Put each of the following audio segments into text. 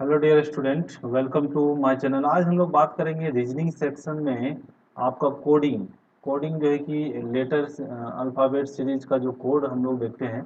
Hello dear student, welcome to my channel. आज हम लोग बात करेंगे रीजनिंग सेक्शन में आपका कोडिंग। कोडिंग जो है कि लेटर्स अल्फ़ाबेट सीरीज का जो कोड हम लोग देखते हैं,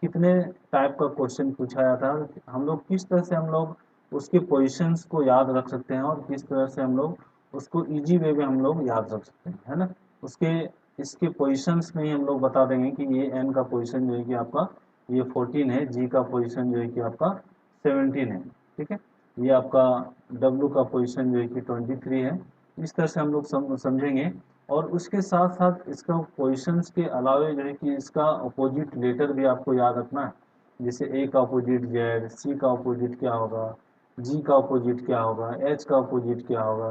कितने टाइप का क्वेश्चन पूछा जाता है, हम लोग किस तरह से हम लोग उसके पोजीशंस को याद रख सकते हैं और किस तरह से हम लोग उसको इजी वे में हम लोग याद रख सकते हैं, है ना। उसके इसके पोजीशंस में ही हम लोग बता देंगे कि ये एन का पोजीशन जो है कि आपका ये 14 है, जी का पोजीशन जो है कि आपका 17 है। ठीक है, ये आपका डब्लू का पोजीशन जो है कि 23 है। इस तरह से हम लोग समझेंगे। और उसके साथ साथ इसका पोजीशंस के अलावे जो है कि इसका अपोजिट लेटर भी आपको याद रखना है। जैसे ए का अपोजिट जेड, सी का अपोजिट क्या होगा, जी का अपोजिट क्या होगा, एच का अपोजिट क्या होगा,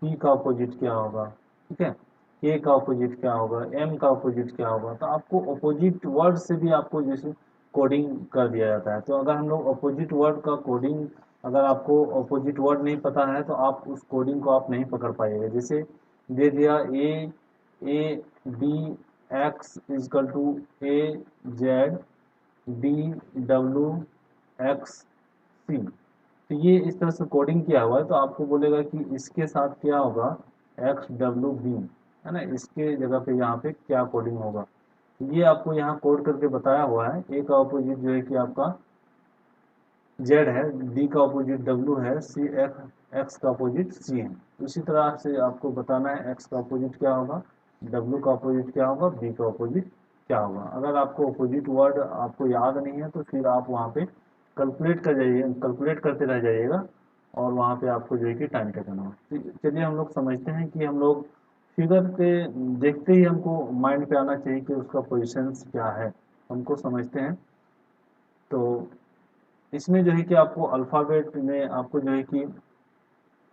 पी का अपोजिट क्या होगा। ठीक है, के का अपोजिट क्या होगा, एम का अपोजिट क्या होगा। तो आपको अपोजिट वर्ड से भी आपको जैसे कोडिंग कर दिया जाता है। तो अगर हम लोग अपोजिट वर्ड का कोडिंग, अगर आपको अपोजिट वर्ड नहीं पता है तो आप उस कोडिंग को आप नहीं पकड़ पाइएगा। जैसे दे दिया A B X equal to A Z D W X C. तो ये इस तरह से कोडिंग किया हुआ है, तो आपको बोलेगा कि इसके साथ क्या होगा, एक्स डब्ल्यू बी, है ना। इसके जगह पे यहाँ पे क्या कोडिंग होगा, तो ये आपको यहाँ कोड करके बताया हुआ है। ए का ऑपोजिट जो है कि आपका जेड है, डी का अपोजिट डब्ल्यू है, सी एक्स का अपोजिट सी है। उसी तरह से आपको बताना है एक्स का अपोजिट क्या होगा, डब्ल्यू का अपोजिट क्या होगा, बी का अपोजिट क्या होगा। अगर आपको अपोजिट वर्ड आपको याद नहीं है तो फिर आप वहाँ पे कैलकुलेट कर जाइए, कैलकुलेट करते रह जाइएगा और वहाँ पे आपको जो है कि टाइम टेकन होगा। तो चलिए हम लोग समझते हैं कि हम लोग फिगर पे देखते ही हमको माइंड पे आना चाहिए कि उसका पोजिशंस क्या है, हमको समझते हैं। तो इसमें जो है कि आपको अल्फ़ाबेट में आपको जो है कि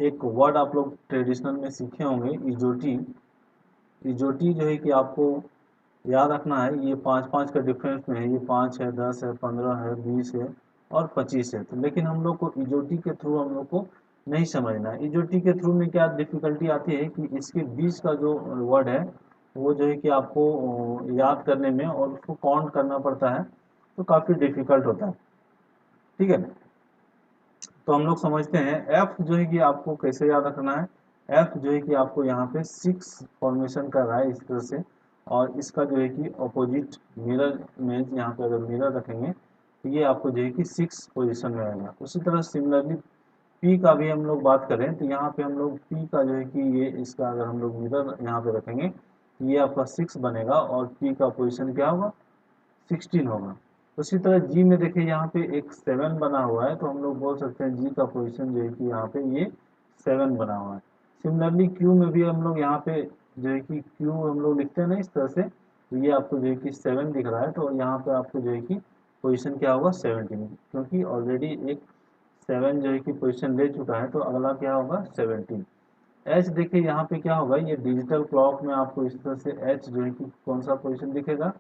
एक वर्ड आप लोग ट्रेडिशनल में सीखे होंगे, इजोटी। इजोटी जो है कि आपको याद रखना है। ये पाँच पाँच का डिफरेंस में है, ये 5 है, 10 है, 15 है, 20 है और 25 है। तो लेकिन हम लोग को इजोटी के थ्रू हम लोग को नहीं समझना है। इजोटी के थ्रू में क्या डिफिकल्टी आती है कि इसके बीच का जो वर्ड है वो जो है कि आपको याद करने में और उसको काउंट करना पड़ता है, तो काफ़ी डिफिकल्ट होता है। ठीक है, तो हम लोग समझते हैं एफ जो है कि आपको कैसे याद रखना है। एफ जो है कि आपको यहाँ पे 6 फॉर्मेशन कर रहा है इस तरह से, और इसका जो है कि अपोजिट मिरर में यहाँ पे अगर मिरर रखेंगे तो ये आपको जो है कि 6 पोजीशन में आएगा। उसी तरह सिमिलरली पी का भी हम लोग बात करें तो यहाँ पे हम लोग पी का जो है कि ये इसका अगर हम लोग मिरर यहाँ पे रखेंगे तो ये आपका 6 बनेगा और पी का पोजिशन क्या होगा, 16 होगा। उसी तरह जी में देखिए यहाँ पे एक 7 बना हुआ है, तो हम लोग बोल सकते हैं जी का पोजीशन जो है कि यहाँ पे ये 7 बना हुआ है। सिमिलरली क्यू में भी हम लोग यहाँ पे जो है कि क्यू हम लोग लिखते हैं ना इस तरह से, तो ये आपको जो है कि 7 दिख रहा है, तो यहाँ पे आपको जो है कि पोजीशन क्या होगा, 17, क्योंकि ऑलरेडी एक 7 जो है कि पोजीशन ले चुका है, तो अगला क्या होगा, 17। एच देखिए यहाँ पे क्या होगा, ये डिजिटल क्लॉक में आपको इस तरह से एच जो है कि कौन सा पोजीशन दिखेगा,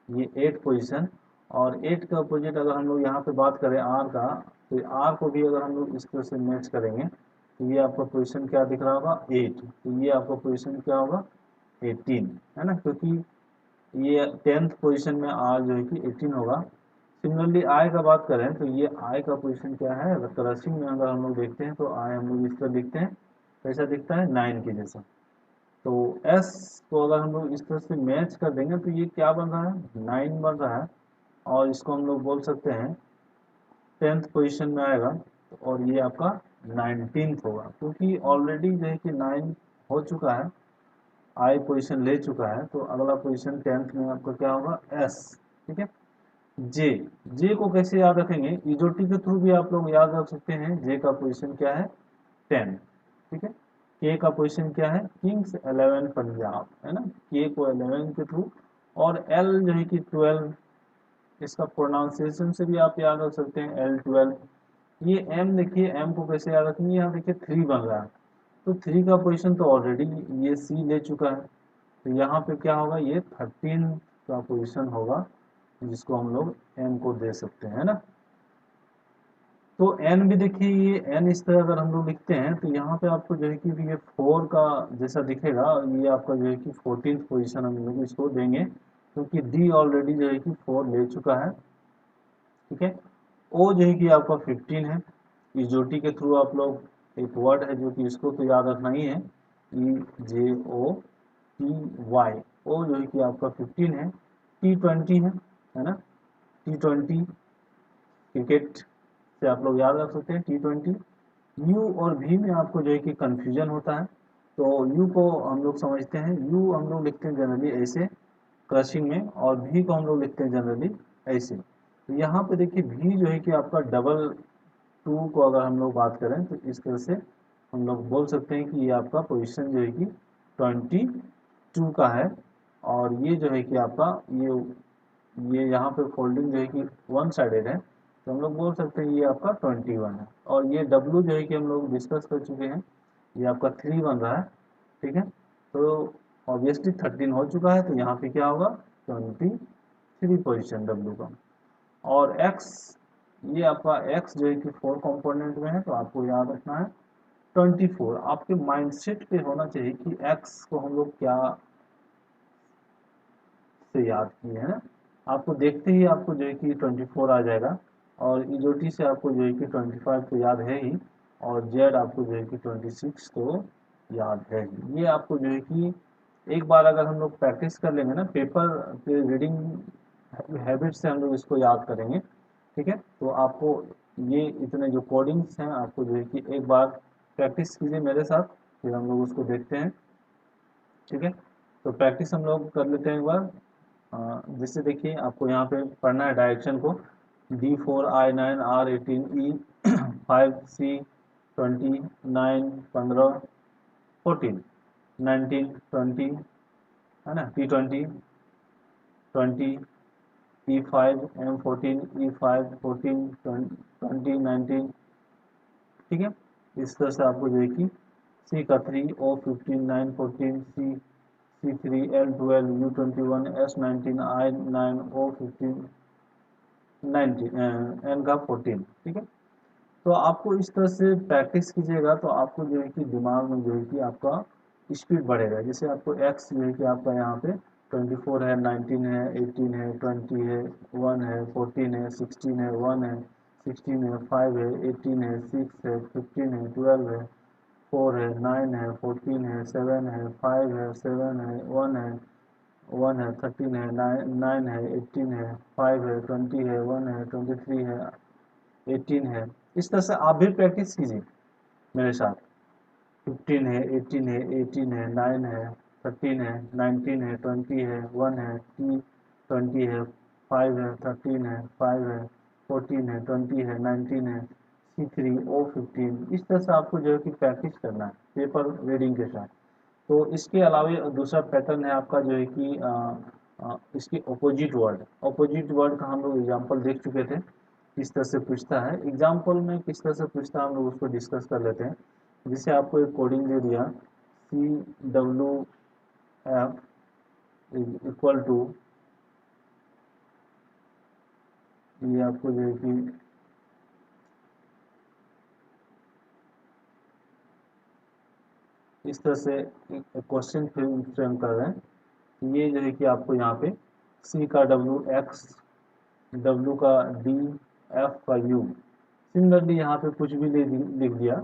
ये 8 पोजीशन। और 8 का अपोजिट अगर हम लोग यहाँ पे बात करें आर का, तो आर को भी अगर हम लोग इस तरह से मैच करेंगे तो ये आपका पोजीशन क्या दिख रहा होगा, 8। तो ये आपका पोजीशन क्या होगा, 18, है ना, क्योंकि ये 10th पोजीशन में आर जो है कि 18 होगा। सिमिलरली आई का बात करें तो ये आई का पोजीशन क्या है, अगर क्रसिंग में अगर हम लोग देखते हैं तो आई हम लोग इस तरह लिखते हैं, कैसा दिखता है, 9 के जैसा। तो एस को अगर हम लोग इस तरह से मैच कर देंगे तो ये क्या बन रहा है, 9 बन रहा है। और इसको हम लोग बोल सकते हैं 10th पोजीशन में आएगा, और ये आपका 19th होगा, क्योंकि ऑलरेडी जो है कि 9 हो चुका है, आई पोजीशन ले चुका है, तो अगला पोजीशन 10th में आपका क्या होगा, एस। ठीक है, जे, जे को कैसे याद रखेंगे, इजोटी के थ्रू भी आप लोग याद रख सकते हैं। जे का पोजीशन क्या है, 10। ठीक है, के का पोजीशन क्या है, किंग्स 11 पंजाब, है ना, के को 11 के थ्रू। और एल जो है कि 12, इसका प्रोनाउंसिएशन से भी आप याद रख सकते हैं, L12। ये एम देखिए, एम को कैसे याद रखेंगे, यहाँ देखिए 3 बन रहा है, तो 3 का पोजीशन तो ऑलरेडी ये सी ले चुका है, तो यहाँ पे क्या होगा, ये 13 का पोजीशन होगा, जिसको हम लोग एम को दे सकते हैं ना। तो एन भी देखिए, ये एन इस तरह अगर हम लोग लिखते हैं तो यहाँ पे आपको जो है कि ये 4 का जैसा दिखेगा, ये आपका जो है कि 14th पोजीशन हम लोग इसको देंगे, क्योंकि डी ऑलरेडी जो है कि 4 ले चुका है। ठीक है, ओ जो है कि आपका 15 है, इजोटी के थ्रू आप लोग एक वर्ड है जो कि इसको तो याद रखना ही है, EJOTY, ओ जो है कि आपका 15 है, T20 है ना, T20 क्रिकेट से आप लोग याद रख सकते हैं T20। यू और भी में आपको जो है कि कन्फ्यूजन होता है, तो यू को हम लोग समझते हैं, यू हम लोग लिखते हैं जनरली ऐसे क्रशिंग में, और भी को हम लोग लिखते हैं जनरली ऐसे। तो यहाँ पे देखिए भी जो है कि आपका डबल टू को अगर हम लोग बात करें तो इस तरह से हम लोग बोल सकते हैं कि ये आपका पोजीशन जो है कि 22 का है, और ये जो है कि आपका ये यहाँ पे फोल्डिंग जो है कि वन साइडेड है, तो हम लोग बोल सकते हैं ये आपका 21 है। और ये डब्लू जो है कि हम लोग डिस्कस कर चुके हैं, ये आपका 3 बन रहा है, ठीक है। तो ऑब्वियसली 13 हो चुका है, तो यहाँ पे क्या होगा 23 पोजीशन डब्लू का। और एक्स, ये आपका एक्स जो है कि 4 कंपोनेंट में है, तो आपको याद रखना है 24। आपके माइंडसेट पे होना चाहिए कि एक्स को हम लोग क्या से याद किए हैं। आपको देखते ही आपको जो है कि 24 आ जाएगा, और इजोटी से आपको जो है कि 25 तो याद है ही, और जेड आपको जो है कि 26 तो याद है ही। ये आपको जो है कि एक बार अगर हम लोग प्रैक्टिस कर लेंगे ना, पेपर के रीडिंग हैबिट से हम लोग इसको याद करेंगे, ठीक है। तो आपको ये इतने जो कोडिंग्स हैं आपको जो है कि एक बार प्रैक्टिस कीजिए मेरे साथ, फिर हम लोग उसको देखते हैं, ठीक है। तो प्रैक्टिस हम लोग कर लेते हैं एक बार। जिससे देखिए आपको यहाँ पे पढ़ना है डायरेक्शन को, D4I9R18E5C20 9 15 14 19 20 है ना, T20 20 E5 M14 E5 14 20 19, ठीक है। इस तरह से आपको जो है कि C का 3 O15 9 14 C3 L12 U21 S19 I9 O15 19 N का 14, ठीक है। तो आपको इस तरह से प्रैक्टिस कीजिएगा, तो आपको जो है कि दिमाग में जो है कि आपका स्पीड बढ़ेगा। जैसे आपको एक्स जो है कि आपका यहाँ पे 24 है, 19 है, 18 है, 20 है, 1 है, 14 है, 16 है, 1 है, 16 है, 5 है, 18 है, 6 है, 15 है, 12 है, 4 है, 9 है, 14 है, 7 है, 5 है, 7 है, 1 है, 13 है, 9 है, 18 है, 5 है, 20 है, 1 है, 23 है, 18 है। इस तरह से आप भी प्रैक्टिस कीजिए मेरे साथ। 15 है, 18 है, 18 है, 9 है, 13 है, 19 है, 20 है, 1 है, 20 है, 5 है, 13 है, 5 है, 14 है, 20 है, 19 है, C3 O15। इस तरह से आपको जो है कि प्रैक्टिस करना है पेपर रीडिंग के साथ। तो इसके अलावा दूसरा पैटर्न है आपका जो है कि इसके अपोजिट वर्ड का हम लोग एग्जाम्पल देख चुके थे, किस तरह से पूछता है एग्जाम्पल में, किस तरह से पूछता है हम लोग उसको डिस्कस कर लेते हैं। जिसे आपको एक कोडिंग दे दिया CWF इक्वल टू, ये आपको जो है कि इस तरह से क्वेश्चन फ्रेम कर रहे हैं। ये जो है कि आपको यहाँ पे C का W, X W का D, F का U, सिमिलरली यहाँ पे कुछ भी लिख दिया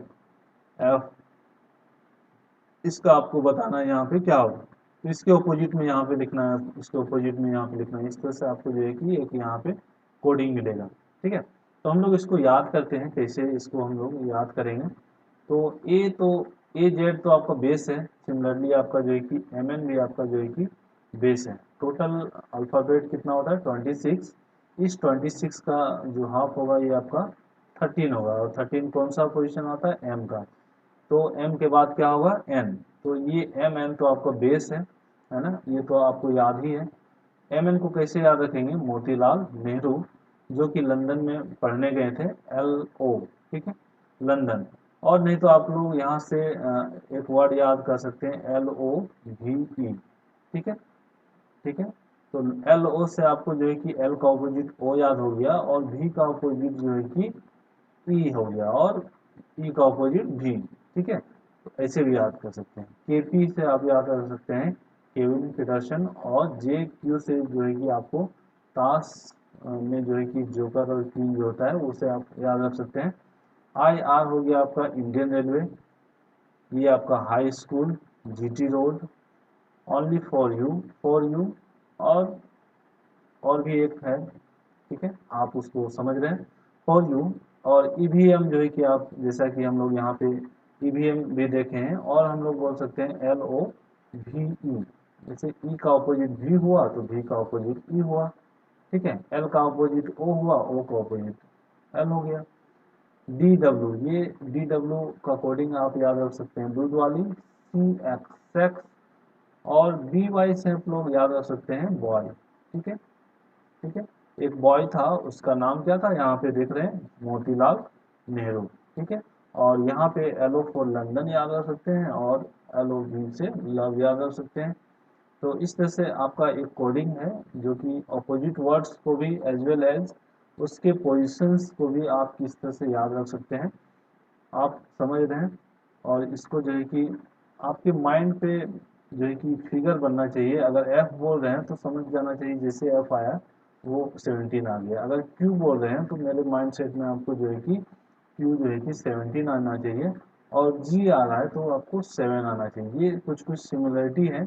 F, इसका आपको बताना है यहाँ पे क्या होगा, तो इसके अपोजिट में यहाँ पे लिखना है, इसके अपोजिट में यहाँ पे लिखना है। इस तरह से आपको जो है कि एक यहाँ पे कोडिंग मिलेगा, ठीक है। तो हम लोग इसको याद करते हैं, कैसे इसको हम लोग याद करेंगे। तो ए जेड तो आपका बेस है, सिमिलरली आपका जो है कि एम एन भी आपका जो है कि बेस है। टोटल अल्फ़ाबेट कितना होता है 26। इस 26 का जो हाफ होगा ये आपका 13 होगा, और 13 कौन सा पोजीशन आता है एम का, तो m के बाद क्या होगा n, तो ये एम एन तो आपका बेस है ना, ये तो आपको याद ही है। एम एन को कैसे याद रखेंगे, मोतीलाल नेहरू जो कि लंदन में पढ़ने गए थे, LO, ठीक है, लंदन। और नहीं तो आप लोग यहाँ से एक वर्ड याद कर सकते हैं LOVE, ठीक है, ठीक है। तो LO से आपको जो है कि L का ऑपोजिट O याद हो गया, और V का ऑपोजिट जो है कि E हो गया, और E का ऑपोजिट V, ठीक है। तो ऐसे भी याद कर सकते हैं। KP से आप याद कर सकते हैं केविन पीटरसन, और JQ से जो है कि आपको ताश में जो है कि जोकर और क्वीन जो होता है उसे आप याद रख सकते हैं IR हो गया आपका इंडियन रेलवे, ये आपका high school, GT road, only for you, और और भी एक है, ठीक है, आप उसको समझ रहे हैं, फॉर यू। और ईवीएम जो है कि आप, जैसा कि हम लोग यहाँ पे ईवीएम भी देखे हैं, और हम लोग बोल सकते हैं LOVE, जैसे ई का ऑपोजिट V हुआ तो V का ऑपोजिट E हुआ, ठीक है, L का ऑपोजिट O हुआ, O का ऑपोजिट L हो गया। DW, ये DW का कोडिंग आप याद रख सकते हैं, दूध वाली, CX, और BY से आप लोग याद रख सकते हैं, बॉय, ठीक है, ठीक है। एक बॉय था, उसका नाम क्या था, यहाँ पे देख रहे हैं, मोतीलाल नेहरू, ठीक है। और यहाँ पे LO फॉर लंदन याद रख सकते हैं, और LOV से लव याद रख सकते हैं। तो इस तरह से आपका एक कोडिंग है, जो कि अपोजिट वर्ड्स को भी एज वेल एज उसके पोजिशंस को भी आप किस तरह से याद रख सकते हैं, आप समझ रहे हैं। और इसको जो है कि आपके माइंड पे जो है कि फिगर बनना चाहिए, अगर F बोल रहे हैं तो समझ जाना चाहिए जैसे F आया वो 17 आ गया, अगर Q बोल रहे हैं तो मेरे माइंड सेट में आपको जो है कि Q जो है कि 17 आना चाहिए, और G आ रहा है तो आपको 7 आना चाहिए। ये कुछ कुछ सिमिलरिटी है,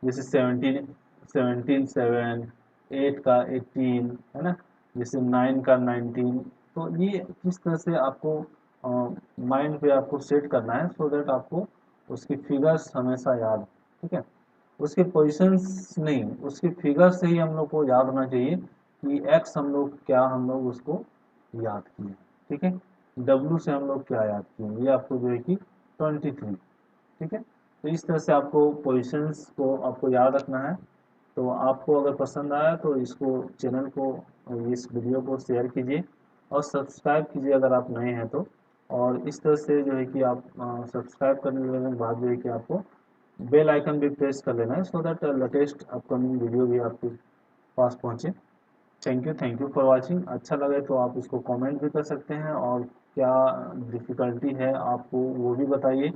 जैसे 17 17 7, 8 का 18, है ना, जैसे 9 का 19। तो ये किस तरह से आपको माइंड पे आपको सेट करना है, सो दैट आपको उसकी फिगर्स हमेशा याद, ठीक है, उसके पोजीशंस नहीं, उसके फिगर से ही हम लोग को याद होना चाहिए कि एक्स हम लोग क्या, हम लोग उसको याद किए, ठीक है, डब्लू से हम लोग क्या याद किए, ये आपको जो है कि 23, ठीक है। तो इस तरह से आपको पोजीशंस को आपको याद रखना है। तो आपको अगर पसंद आया तो इसको, चैनल को, इस वीडियो को शेयर कीजिए, और सब्सक्राइब कीजिए अगर आप नए हैं तो। और इस तरह से जो है कि आप सब्सक्राइब करने के बाद जो है कि आपको बेल आइकन भी प्रेस कर लेना है, so that latest upcoming video भी आपके पास पहुंचे। Thank you for watching. अच्छा लगे तो आप इसको कमेंट भी कर सकते हैं, और क्या डिफ़िकल्टी है आपको वो भी बताइए।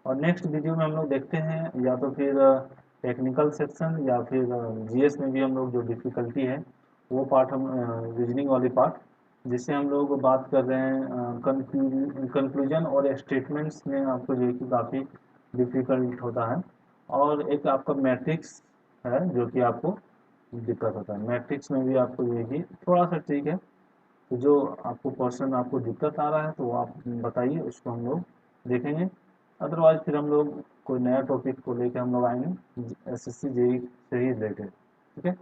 और नेक्स्ट वीडियो में हम लोग देखते हैं, या तो फिर टेक्निकल सेक्शन, या फिर GS में भी हम लोग जो डिफ़िकल्टी है वो पार्ट, हम रीजनिंग वाली पार्ट, जिससे हम लोग बात कर रहे हैं कंक्लूजन और स्टेटमेंट्स में आपको जो है कि काफ़ी डिफ़िकल्ट होता है। और एक आपका मैट्रिक्स है जो कि आपको दिक्कत होता है, मैट्रिक्स में भी आपको ये कि थोड़ा सा ठीक है। तो जो आपको पर्सन आपको दिक्कत आ रहा है तो आप बताइए, उसको हम लोग देखेंगे। अदरवाइज फिर हम लोग कोई नया टॉपिक को लेकर हम लोग आएंगे, SSC JEE से ही रिलेटेड, ठीक है।